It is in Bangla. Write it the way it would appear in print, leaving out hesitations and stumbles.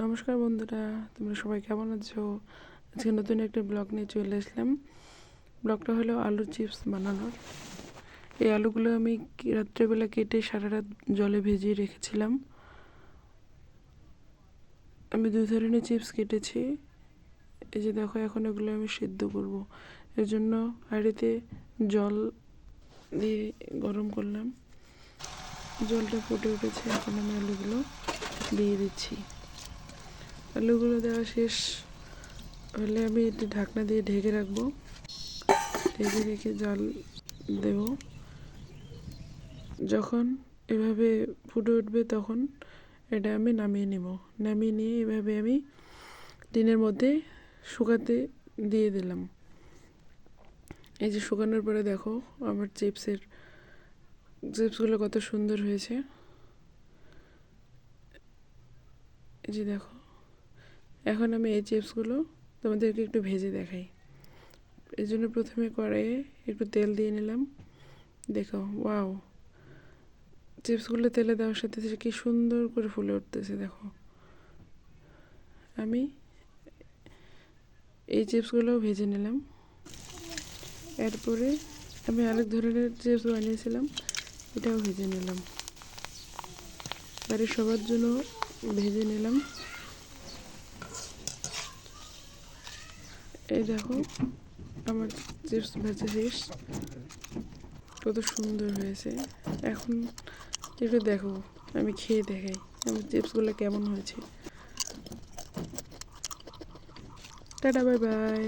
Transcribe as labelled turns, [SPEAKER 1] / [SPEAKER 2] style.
[SPEAKER 1] নমস্কার বন্ধুরা, তোমরা সবাই কেমন আছো? আজকে নতুন একটা ব্লগ নিয়ে চলে আসলাম। ব্লগটা হলো আলুর চিপস বানানোর। এই আলুগুলো আমি রাত্রেবেলা কেটে সারা রাত জলে ভিজিয়ে রেখেছিলাম। আমি 2 ধরনের চিপস কেটেছি। এই যে দেখো, এখন এগুলো আমি সিদ্ধ করব। এর জন্য হাঁড়িতে জল দিয়ে গরম করলাম। জলটা ফুটে উঠেছে, এখন আমি আলুগুলো দিয়ে দিচ্ছি। আলুগুলো দেওয়া শেষ হলে আমি একটু ঢাকনা দিয়ে ঢেকে রাখবো। ঢেকে রেখে জাল দেব। যখন এভাবে ফুটে উঠবে তখন এটা আমি নামিয়ে নেব। নামিয়ে নিয়ে এভাবে আমি টিনের মধ্যে শুকাতে দিয়ে দিলাম। এই যে শুকানোর পরে দেখো আমার চিপসগুলো কত সুন্দর হয়েছে। এই যে দেখো, এখন আমি এই চিপসগুলো তোমাদেরকে একটু ভেজে দেখাই। এই জন্য প্রথমে কড়াইয়ে একটু তেল দিয়ে নিলাম। দেখো, ওয়াও, চিপসগুলো তেলে দেওয়ার সাথে সাথে কি সুন্দর করে ফুলে উঠতেছে। দেখো, আমি এই চিপসগুলোও ভেজে নিলাম। এরপরে আমি আরেক ধরনের চিপস বানিয়েছিলাম, এটাও ভেজে নিলাম। বাড়ির সবার জন্য ভেজে নিলাম। এই দেখো, আমার চিপস ভাজা শেষ। কত সুন্দর হয়েছে। এখন একটু দেখো, আমি খেয়ে দেখাই আমার চিপসগুলো কেমন হয়েছে। Tata, bye bye.